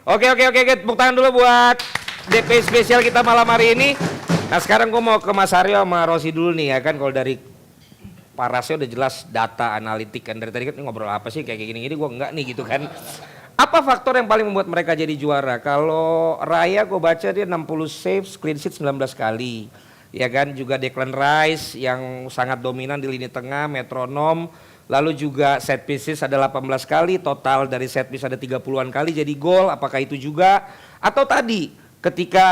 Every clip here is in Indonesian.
Oke. Tepuk tangan dulu buat DP spesial kita malam hari ini. Nah sekarang gue mau ke Mas Aryo sama Rosi dulu nih ya kan. Kalau dari parasnya udah jelas data analitik kan. Dari tadi kan ngobrol apa sih kayak gini-gini gue enggak nih gitu kan. Apa faktor yang paling membuat mereka jadi juara? Kalau Raya gue baca dia 60 save, clean sheet 19 kali. Ya kan juga Declan Rice yang sangat dominan di lini tengah, metronom. Lalu juga set pieces ada 18 kali, total dari set piece ada 30-an kali jadi gol, apakah itu juga? Atau tadi ketika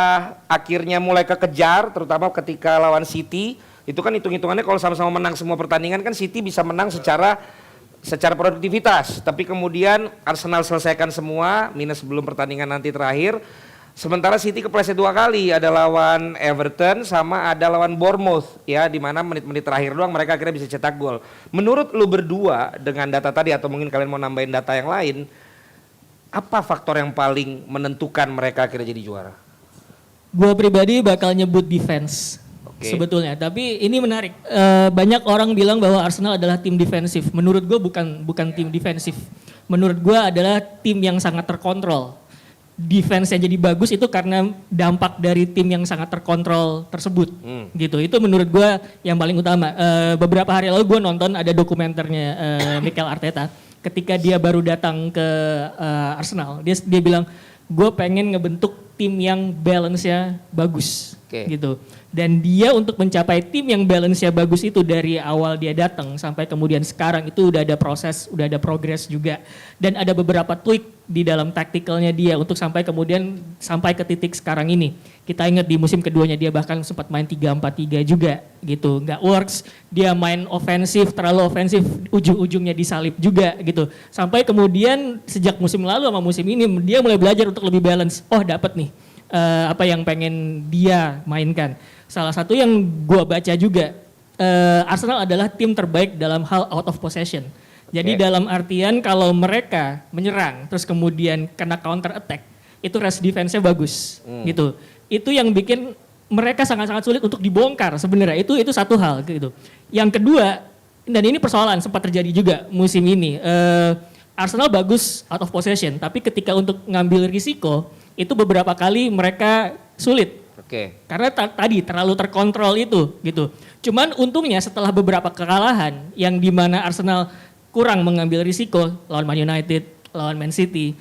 akhirnya mulai kekejar, terutama ketika lawan City, itu kan hitung-hitungannya kalau sama-sama menang semua pertandingan kan City bisa menang secara produktivitas. Tapi kemudian Arsenal selesaikan semua, minus sebelum pertandingan nanti terakhir. Sementara City kepleset 2 kali, ada lawan Everton sama ada lawan Bournemouth ya, di mana menit-menit terakhir doang mereka akhirnya bisa cetak gol. Menurut lu berdua dengan data tadi atau mungkin kalian mau nambahin data yang lain, apa faktor yang paling menentukan mereka akhirnya jadi juara? Gua pribadi bakal nyebut defense sebetulnya, tapi ini menarik. Banyak orang bilang bahwa Arsenal adalah tim defensif. Menurut gua bukan tim defensif. Menurut gua adalah tim yang sangat terkontrol. Defense-nya jadi bagus itu karena dampak dari tim yang sangat terkontrol tersebut gitu. Itu menurut gue yang paling utama. Beberapa hari lalu gue nonton ada dokumenternya Mikel Arteta ketika dia baru datang ke Arsenal. Dia bilang gue pengen ngebentuk tim yang balance-nya bagus gitu. Dan dia untuk mencapai tim yang balance-nya bagus itu dari awal dia datang sampai kemudian sekarang itu udah ada proses, udah ada progres juga. Dan ada beberapa tweak di dalam tacticalnya dia untuk sampai kemudian sampai ke titik sekarang ini. Kita ingat di musim keduanya dia bahkan sempat main 3-4-3 juga gitu. Nggak works, dia main ofensif, terlalu ofensif, ujung-ujungnya disalip juga gitu. Sampai kemudian sejak musim lalu sama musim ini dia mulai belajar untuk lebih balance. Oh dapat nih apa yang pengen dia mainkan. Salah satu yang gua baca juga, Arsenal adalah tim terbaik dalam hal out of possession. Jadi dalam artian kalau mereka menyerang terus kemudian kena counter attack, itu rest defense-nya bagus gitu. Itu yang bikin mereka sangat-sangat sulit untuk dibongkar sebenarnya. Itu satu hal gitu. Yang kedua, dan ini persoalan sempat terjadi juga musim ini. Arsenal bagus out of possession, tapi ketika untuk ngambil risiko itu beberapa kali mereka sulit. Karena tadi terlalu terkontrol itu gitu. Cuman untungnya setelah beberapa kekalahan yang dimana Arsenal kurang mengambil risiko lawan Man United, lawan Man City,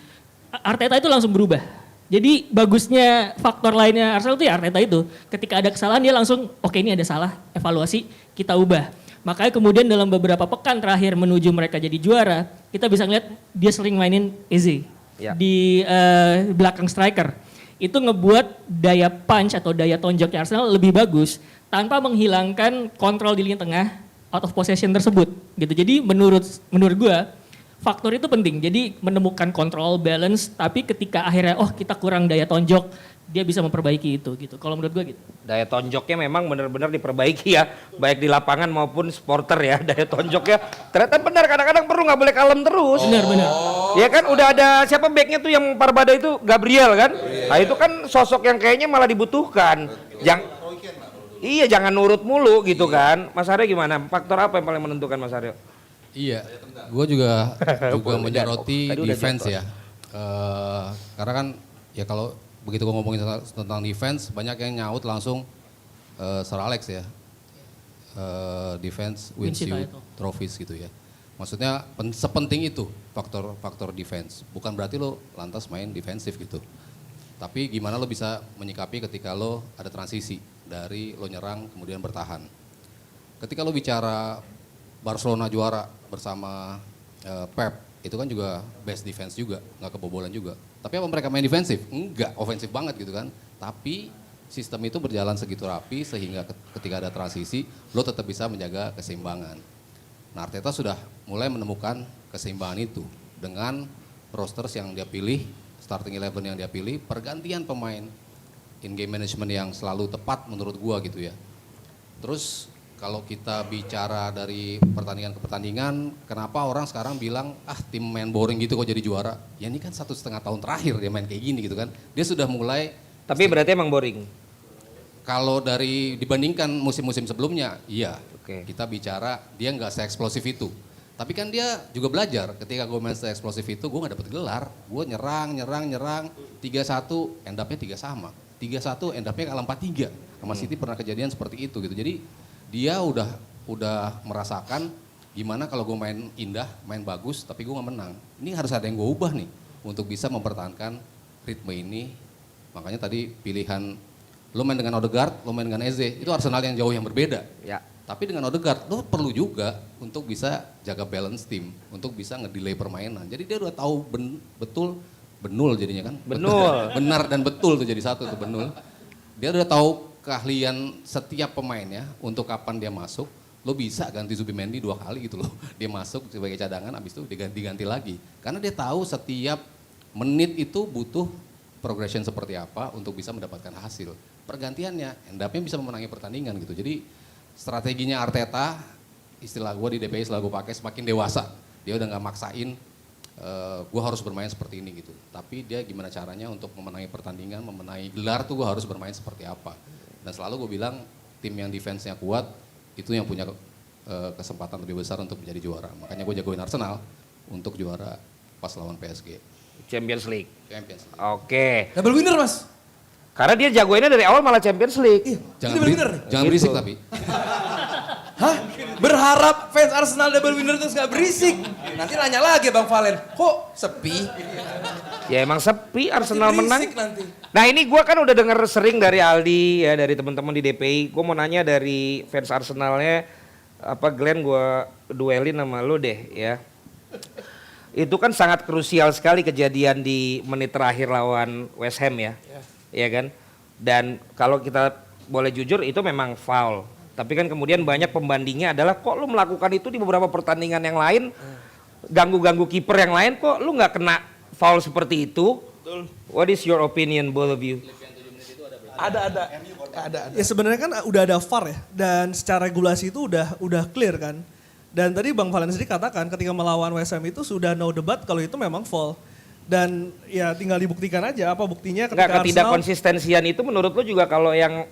Arteta itu langsung berubah. Jadi bagusnya faktor lainnya Arsenal itu ya Arteta itu. Ketika ada kesalahan dia langsung oke ini ada salah, evaluasi, kita ubah. Makanya kemudian dalam beberapa pekan terakhir menuju mereka jadi juara, kita bisa ngeliat dia sering mainin Eze di belakang striker. Itu ngebuat daya punch atau daya tonjoknya Arsenal lebih bagus tanpa menghilangkan kontrol di lini tengah out of possession tersebut gitu. Jadi menurut gua faktor itu penting. Jadi menemukan kontrol balance tapi ketika akhirnya kita kurang daya tonjok, dia bisa memperbaiki itu gitu. Kalau menurut gua gitu. Daya tonjoknya memang benar-benar diperbaiki ya, baik di lapangan maupun supporter ya. Daya tonjoknya ternyata benar kadang-kadang perlu nggak boleh kalem terus. Benar. Ya kan udah ada siapa backnya tuh yang Parbada itu Gabriel kan. Nah itu kan sosok yang kayaknya malah dibutuhkan. Jangan nurut mulu gitu kan. Mas Aryo gimana? Faktor apa yang paling menentukan Mas Aryo? Iya, gue juga menyoroti defense ya. Karena kan ya kalau begitu gue ngomongin tentang defense, banyak yang nyaut langsung Sir Alex ya. Defense wins you trophies gitu ya. Maksudnya sepenting itu faktor defense. Bukan berarti lo lantas main defensif gitu. Tapi gimana lo bisa menyikapi ketika lo ada transisi dari lo nyerang kemudian bertahan. Ketika lo bicara Barcelona juara bersama Pep, itu kan juga best defense juga, nggak kebobolan juga. Tapi apa mereka main defensif? Enggak, ofensif banget gitu kan. Tapi sistem itu berjalan segitu rapi sehingga ketika ada transisi, lo tetap bisa menjaga keseimbangan. Nah Arteta sudah mulai menemukan keseimbangan itu dengan rosters yang dia pilih, starting 11 yang dia pilih, pergantian pemain, in-game management yang selalu tepat menurut gua gitu ya. Terus kalau kita bicara dari pertandingan ke pertandingan, kenapa orang sekarang bilang, tim main boring gitu kok jadi juara? Ya ini kan 1,5 tahun terakhir dia main kayak gini gitu kan. Dia sudah mulai. Tapi berarti emang boring? Kalau dibandingkan musim-musim sebelumnya, iya. Kita bicara dia nggak se-eksplosif itu. Tapi kan dia juga belajar ketika gue main eksplosif itu gue gak dapet gelar. Gue nyerang, 3-1, end up-nya 3 sama. 3-1, end up-nya kalah 4-3. Sama City pernah kejadian seperti itu gitu. Jadi dia udah merasakan gimana kalau gue main indah, main bagus tapi gue gak menang. Ini harus ada yang gue ubah nih untuk bisa mempertahankan ritme ini. Makanya tadi pilihan lo main dengan Odegaard, lo main dengan Eze, itu Arsenal yang jauh yang berbeda. Ya. Tapi dengan Odegaard, lo perlu juga untuk bisa jaga balance tim, untuk bisa ngedelay permainan. Jadi dia udah tahu betul, benul jadinya kan. Benul. Benar dan betul tuh jadi satu tuh benul. Dia udah tahu keahlian setiap pemainnya untuk kapan dia masuk. Lo bisa ganti Zubimendi 2 kali gitu loh. Dia masuk sebagai cadangan, abis itu diganti-ganti lagi. Karena dia tahu setiap menit itu butuh progression seperti apa untuk bisa mendapatkan hasil. Pergantiannya, end up-nya bisa memenangi pertandingan gitu. Jadi strateginya Arteta, istilah gue di DPI selalu gue pakai semakin dewasa. Dia udah gak maksain, gue harus bermain seperti ini gitu. Tapi dia gimana caranya untuk memenangi pertandingan, memenangi gelar tuh gue harus bermain seperti apa. Dan selalu gue bilang tim yang defense-nya kuat, itu yang punya kesempatan lebih besar untuk menjadi juara. Makanya gue jagoin Arsenal untuk juara pas lawan PSG. Champions League. Champions League. Oke. Double winner Mas. Karena dia jagoinnya dari awal malah Champions League. Iya, Jangan, ini double winner nih. jangan Gitu. berisik tapi. Hah? Berharap fans Arsenal double winner terus gak berisik. Nanti nanya lagi Bang Valen, kok sepi? Ya emang sepi Arsenal Nanti menang. berisik nanti. Nah ini gue kan udah denger sering dari Aldi ya, dari teman-teman di DPI. Gue mau nanya dari fans Arsenalnya, apa Glenn gue duelin sama lo deh ya. Itu kan sangat krusial sekali kejadian di menit terakhir lawan West Ham ya. Iya kan? Dan kalau kita boleh jujur itu memang foul. Tapi kan kemudian banyak pembandingnya adalah kok lu melakukan itu di beberapa pertandingan yang lain, ganggu-ganggu kiper yang lain kok lu nggak kena foul seperti itu. Betul. What is your opinion both of you? Ada. Ya sebenarnya kan udah ada VAR ya, dan secara regulasi itu udah clear kan. Dan tadi Bang Valen sendiri katakan ketika melawan West Ham itu sudah no debat kalau itu memang foul. Dan ya tinggal dibuktikan aja apa buktinya ketika Nggak, Arsenal. ketidakkonsistensian itu menurut lu juga kalau yang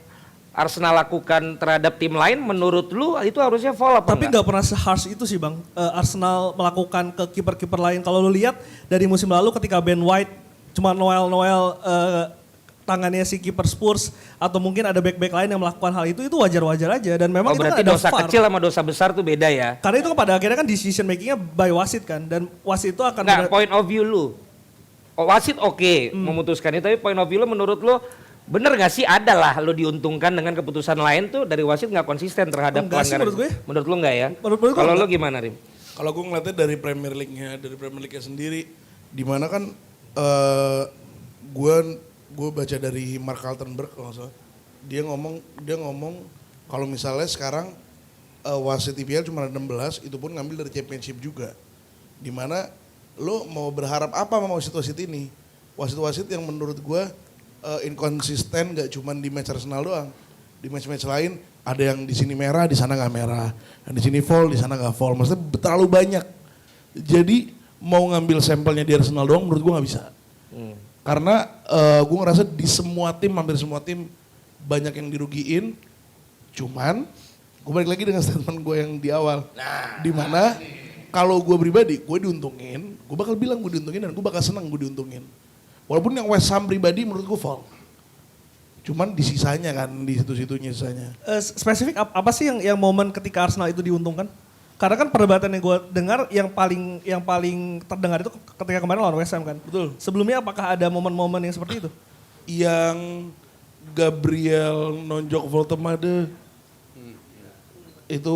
Arsenal lakukan terhadap tim lain menurut lu itu harusnya foul apa Tapi enggak? nggak pernah se-harsh itu sih Bang. Arsenal melakukan ke kiper-kiper lain. Kalau lu lihat dari musim lalu ketika Ben White cuma Noel tangannya si kiper Spurs atau mungkin ada back-back lain yang melakukan hal itu wajar-wajar aja. Dan memang Oh itu berarti kan ada dosa VAR. kecil sama dosa besar tuh beda ya? Karena itu kan pada akhirnya kan decision makingnya by wasit kan. Dan wasit itu akan Enggak, point of view lu. Oh, wasit oke memutuskan itu, tapi point of view lu menurut lu bener gak sih ada lah lu diuntungkan dengan keputusan lain tuh dari wasit nggak konsisten terhadap Enggak sih pelanggaran? menurut gue. Menurut lu enggak ya? Menurut gue Kalau enggak. lu gimana Rim? Kalau gue ngeliatnya dari Premier League-nya sendiri, di mana kan gue baca dari Mark Kaltenberg kalau nggak salah, dia ngomong kalau misalnya sekarang wasit IPL cuma ada 16, itu pun ngambil dari Championship juga, di mana lo mau berharap apa sama wasit-wasit ini? Wasit-wasit yang menurut gue inkonsisten, gak cuma di match Arsenal doang, di match-match lain ada yang di sini merah, di sana nggak merah, yang di sini foul, di sana nggak foul, maksudnya terlalu banyak. Jadi mau ngambil sampelnya di Arsenal doang menurut gue nggak bisa. Karena gue ngerasa di semua tim, hampir semua tim banyak yang dirugiin. Cuman gue balik lagi dengan statement gue yang di awal. Di mana kalau gue pribadi, gue diuntungin, gue bakal bilang gue diuntungin dan gue bakal senang gue diuntungin. Walaupun yang West Ham pribadi menurut gue foul. Cuman di sisanya kan, di situ-situnya sisanya. Spesifik apa sih yang momen ketika Arsenal itu diuntungkan? Karena kan perdebatan yang gue dengar yang paling terdengar itu ketika kemarin lawan West Ham kan. Betul. Sebelumnya apakah ada momen-momen yang seperti itu? Yang Gabriel nonjok Voltemade itu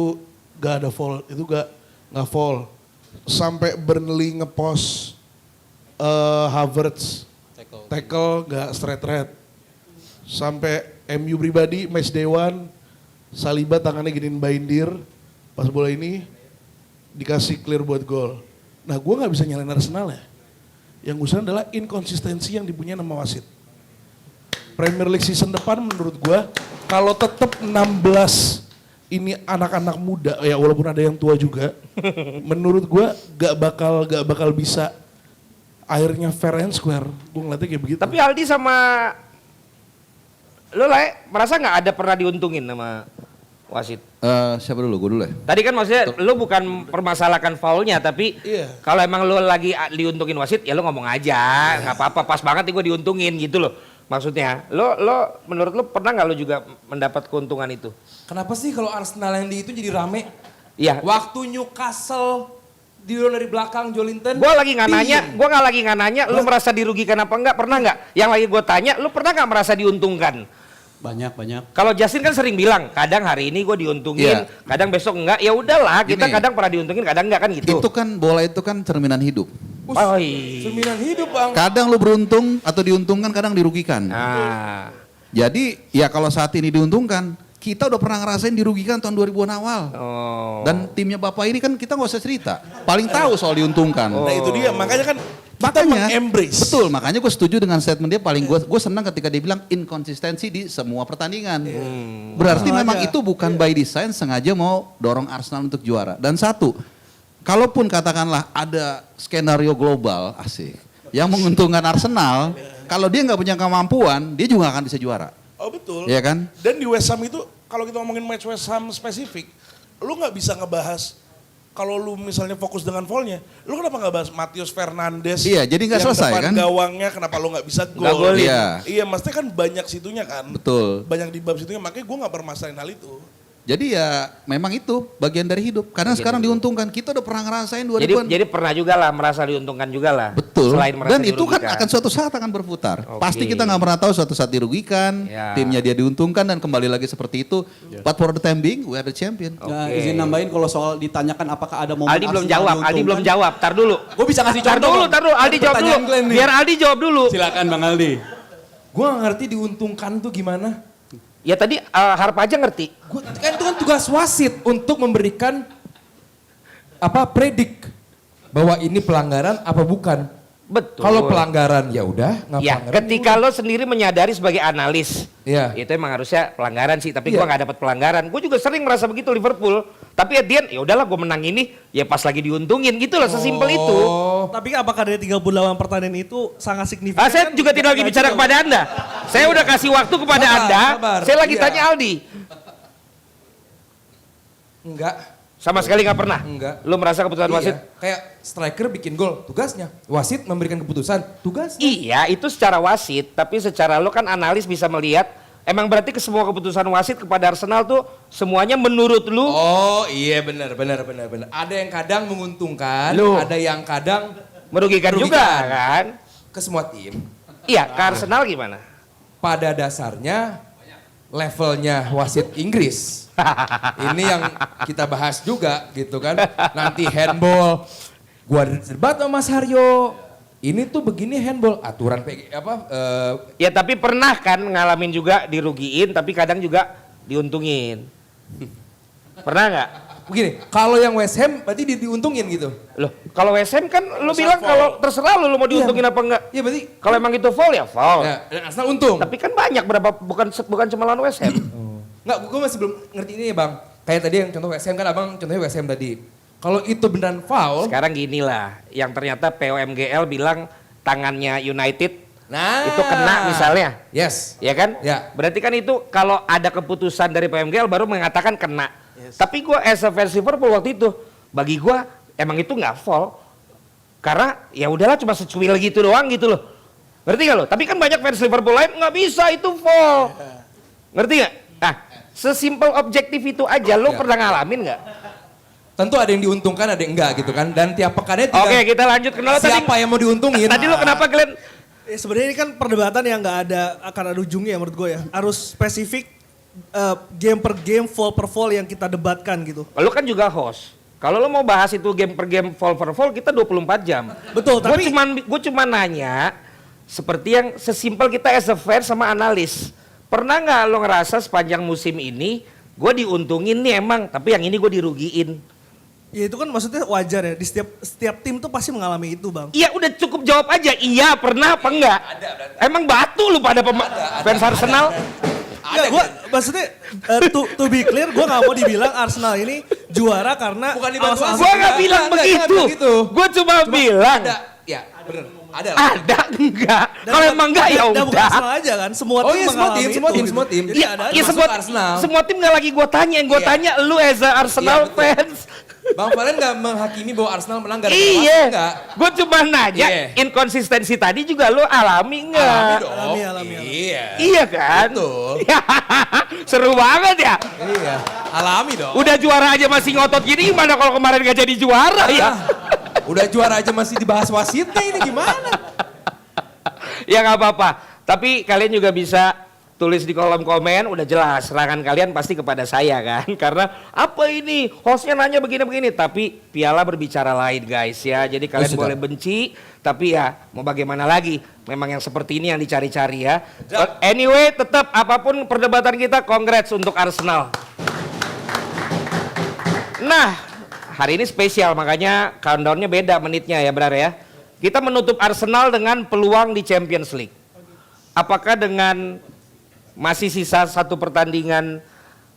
gak ada foul, itu gak foul. Sampai Burnley ngepost Havertz tackle gak straight red. Sampai MU pribadi match day one, Saliba tangannya giniin bindir, pas bola ini dikasih clear buat gol. Nah gue gak bisa nyalain Arsenal ya. Yang gue salah adalah inkonsistensi yang dipunyai nama wasit. Premier League season depan menurut gue kalau tetap 16 ini anak-anak muda ya walaupun ada yang tua juga, menurut gue gak bakal bisa akhirnya fair and square. Gue ngeliatnya kayak begitu. Tapi Aldi sama lu lah merasa nggak ada pernah diuntungin sama wasit? Siapa dulu? Gue dulu ya. Tadi kan maksudnya lu bukan permasalahkan foulnya, tapi kalau emang lu lagi diuntungin wasit, ya lu ngomong aja, nggak apa-apa, pas banget nih gue diuntungin gitu loh. Maksudnya, lo menurut lu pernah nggak lu juga mendapat keuntungan itu? Kenapa sih kalau Arsenal yang di itu jadi rame? Iya. Waktu Newcastle dari belakang Jolinton. Gue lagi nggak nanya, lu merasa dirugikan apa enggak? Pernah nggak? Yang lagi gue tanya, lu pernah nggak merasa diuntungkan? Banyak. Kalau Justin kan sering bilang, kadang hari ini gue diuntungin, kadang besok enggak. Ya udahlah, kita Gini. kadang pernah diuntungin, kadang enggak kan gitu. Itu kan bola itu kan cerminan hidup. Oh, iya. Cerminan hidup bang. Kadang lu beruntung atau diuntungkan, kadang dirugikan. Nah, Jadi ya kalau saat ini diuntungkan, kita udah pernah ngerasain dirugikan tahun 2000-an awal. oh. Dan timnya Bapak ini kan kita nggak usah cerita. Paling tahu soal diuntungkan. Nah itu dia, makanya kan kita embrace. Betul, makanya gue setuju dengan statement dia. Paling gue senang ketika dia bilang inkonsistensi di semua pertandingan. Berarti memang itu bukan by design, sengaja mau dorong Arsenal untuk juara. Dan satu, kalaupun katakanlah ada skenario global asik yang menguntungkan Arsenal, kalau dia nggak punya kemampuan, dia juga nggak akan bisa juara. Oh betul. Iya kan? Dan di West Ham itu, kalau kita ngomongin match West Ham spesifik, lu nggak bisa ngebahas kalau lu misalnya fokus dengan foulnya, lu kenapa nggak bahas Matheus Fernandes? Iya, jadi nggak selesai depan kan? gawangnya kenapa lu nggak bisa Nggak gol? golin. Iya. Maksudnya kan banyak situnya kan. Betul. Banyak di bab situnya, makanya gue nggak permasalahin hal itu. Jadi ya memang itu bagian dari hidup. Karena sekarang diuntungkan, kita udah pernah ngerasain 2000-an. Jadi pernah juga lah merasa diuntungkan juga lah. Betul. Selain merasa Dan itu kan dirugikan. akan suatu saat akan berputar. Oke. Pasti kita nggak pernah tahu suatu saat dirugikan, Ya. timnya dia diuntungkan dan kembali lagi seperti itu. But for the time being, we are the champion. Nah, izin nambahin kalau soal ditanyakan apakah ada momen Aldi belum Arsenal jawab, Aldi belum diuntungkan. jawab. Tar dulu. Gue bisa kasih Tar contoh. dulu, Aldi jawab dulu. Pertanyaan Glenn nih. Biar Aldi jawab dulu. Silakan Bang Aldi. Gue gak ngerti diuntungkan tuh gimana. Ya tadi harap aja ngerti. Kan itu kan tugas wasit untuk memberikan predik bahwa ini pelanggaran apa bukan. Betul. Kalau pelanggaran ya udah, nggak Ya, pelanggaran. ketika lo sendiri menyadari sebagai analis, Iya. itu emang harusnya pelanggaran sih. Tapi Iya. gua nggak dapat pelanggaran. Gue juga sering merasa begitu Liverpool. Tapi at the end, ya udahlah gue menang ini, ya pas lagi diuntungin gitu loh, sesimpel itu. Oh, Tapi apakah dari 38 pertandingan itu sangat signifikan? Saya juga tidak lagi bicara kepada Anda. Saya udah kasih waktu kepada Sabar, Anda. sabar. Saya lagi Iya. tanya Aldi. enggak. Sama sekali nggak pernah. Enggak. Lo merasa keputusan Iya. wasit? Kayak striker bikin gol, tugasnya. Wasit memberikan keputusan, tugasnya. Iya, itu secara wasit. Tapi secara lo kan analis bisa melihat. Emang berarti ke semua keputusan wasit kepada Arsenal tuh semuanya menurut lu? Oh iya benar. Ada yang kadang menguntungkan, Loh. ada yang kadang Merugikan juga kan? ke semua tim. Iya, ke Arsenal gimana? Pada dasarnya levelnya wasit Inggris. Ini yang kita bahas juga gitu kan. Nanti handball. Gua debat sama Mas Haryo. Ini tuh begini handball, aturan Ya tapi pernah kan ngalamin juga dirugiin tapi kadang juga diuntungin. Pernah nggak? begini, kalau yang West Ham berarti diuntungin gitu. Loh, kalau West Ham kan lu bilang kalau terserah lu mau diuntungin apa enggak. Iya berarti. Kalau emang itu foul ya foul. Ya, dan Arsenal untung. Tapi kan banyak berapa bukan cuma lawan West Ham. Enggak, gue masih belum ngerti ini ya bang. Kayak tadi yang contoh West Ham kan abang contohnya West Ham tadi. Kalau itu beneran foul. Sekarang gini lah, yang ternyata POMGL bilang tangannya United Nah. itu kena misalnya. Yes. Ya kan? Ya. Berarti kan itu kalau ada keputusan dari PMGL baru mengatakan kena. Tapi gue as a fans Liverpool waktu itu, bagi gue emang itu nggak foul. Karena ya udahlah cuma secuil gitu doang gitu loh. Ngerti gak lo? Tapi kan banyak fans Liverpool lain nggak bisa itu foul. Ngerti gak? Nah, sesimpel objektif itu aja lo pernah ngalamin nggak? Tentu ada yang diuntungkan, ada yang enggak gitu kan. Dan tiap pekannya tidak. Oke, kita lanjut ke nol. Siapa yang mau diuntungin? Tadi lo kenapa Glenn? Sebenarnya ini kan perdebatan yang nggak akan ada ujungnya menurut gue ya. Harus spesifik game per game, fall per fall yang kita debatkan gitu. Lo kan juga host. Kalau lo mau bahas itu game per game, fall per fall, kita 24 jam. Betul, tapi Gue cuma nanya, seperti yang sesimpel kita as a fan sama analis. Pernah nggak lo ngerasa sepanjang musim ini, gue diuntungin nih emang, tapi yang ini gue dirugiin? ya itu kan maksudnya wajar ya. Di setiap tim tuh pasti mengalami itu, Bang. Iya udah cukup jawab aja, iya pernah apa enggak? Emang batu lu pada fans Arsenal? Enggak, gua maksudnya to be clear, gua nggak mau dibilang Arsenal ini juara karena Bukan dibantu alasan- Gue nggak bilang Enggak, begitu. begitu. Gue cuma bilang. Ada, ya bener. Ada lah. Ada enggak? Kalau emang enggak ya Dan bukan udah. Arsenal aja kan, semua Oh tim iya, semua mengalami tim, itu, semua tim, gitu. semua tim. Jadi Iya, ada iya aja. semua Arsenal. semua tim nggak lagi gue tanya, yang gue Iya. tanya lu as a Arsenal Iya, betul. fans. Bang Valen nggak menghakimi bahwa Arsenal menang gara-gara wasit, Iya, enggak. gue cuma nanya Iya. inkonsistensi tadi juga lu alami Alami enggak? dong. Alami. Iya. Iya kan? Betul. Seru banget ya. Iya. Alami dong. Udah juara aja masih ngotot gini, gimana kalau kemarin gak jadi juara ya? Udah juara aja masih dibahas wasitnya, ini gimana? Ya nggak apa-apa. Tapi kalian juga bisa tulis di kolom komen, udah jelas serangan kalian pasti kepada saya kan. Karena apa ini, hostnya nanya begini-begini. Tapi piala berbicara lain guys ya. Jadi kalian sudah. boleh benci, tapi ya mau bagaimana lagi. Memang yang seperti ini yang dicari-cari ya. But anyway, tetap apapun perdebatan kita, congrats untuk Arsenal. Nah, hari ini spesial makanya countdownnya beda menitnya ya benar ya. Kita menutup Arsenal dengan peluang di Champions League. Apakah dengan masih sisa satu pertandingan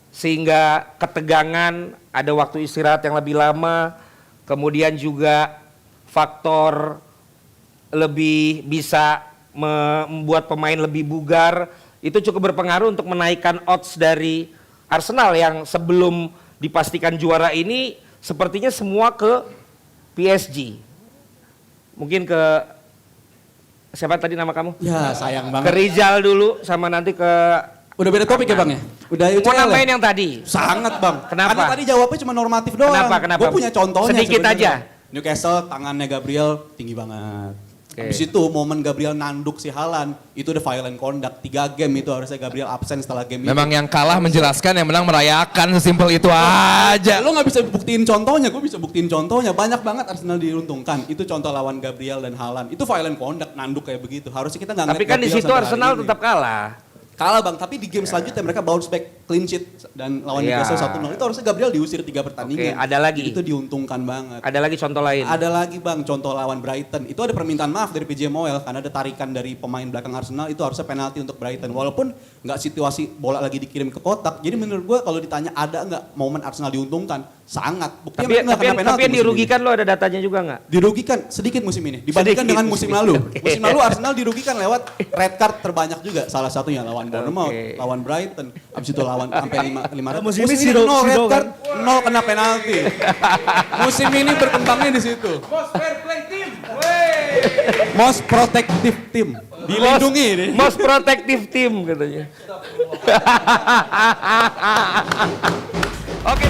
sehingga ketegangan, ada waktu istirahat yang lebih lama, kemudian juga faktor lebih bisa membuat pemain lebih bugar, itu cukup berpengaruh untuk menaikkan odds dari Arsenal yang sebelum dipastikan juara ini sepertinya semua ke PSG. Mungkin ke siapa tadi nama kamu? Ya sayang Ke banget. Rizal dulu sama nanti ke Udah beda topik ya bang ya? Udah mau UCL ya? nambahin yang tadi. Sangat bang. Kenapa? Karena tadi jawabnya cuma normatif doang. Kenapa? Gue punya contohnya. Sedikit sebenarnya. aja. Newcastle tangannya Gabriel tinggi banget. Oke. Habis itu momen Gabriel nanduk si Haaland itu udah violent conduct. 3 game itu harusnya Gabriel absen setelah game Memang itu. yang kalah menjelaskan, yang menang merayakan, sesimpel itu aja. Lo nggak bisa buktiin contohnya, gue bisa buktiin contohnya. Banyak banget Arsenal diuntungkan. Itu contoh lawan Gabriel dan Haaland. Itu violent conduct, nanduk kayak begitu. Harusnya kita nggak Tapi ngeliat kan di Gabriel situ sampai hari Arsenal ini. tetap kalah. Kalah bang, tapi di game selanjutnya mereka bounce back clean sheet dan lawan Iya. Newcastle 1-0. Itu harusnya Gabriel diusir 3 pertandingan. Oke, ada lagi. Jadi itu diuntungkan banget. Ada lagi contoh lain. Ada lagi bang, contoh lawan Brighton. Itu ada permintaan maaf dari PJ Moel karena ada tarikan dari pemain belakang Arsenal, itu harusnya penalti untuk Brighton. Walaupun nggak situasi bola lagi dikirim ke kotak. Jadi menurut gue kalau ditanya ada nggak momen Arsenal diuntungkan, sangat. Buktinya Tapi mereka nggak kena penalti yang musim dirugikan lo ada datanya juga nggak? ini. Dirugikan sedikit musim ini dibandingkan Sedikit dengan musim musim ini. lalu. Oke. Musim lalu Arsenal dirugikan lewat red card terbanyak juga. Salah satunya lawan Bournemouth, Oke. lawan Brighton, habis itu lawan sampai 5 red. Musim ini ini zero- 0 red zero card, 0 kena penalti. Musim ini berkembangnya di situ. Most protective team. Dilindungi nih. Most protective team katanya. Oke.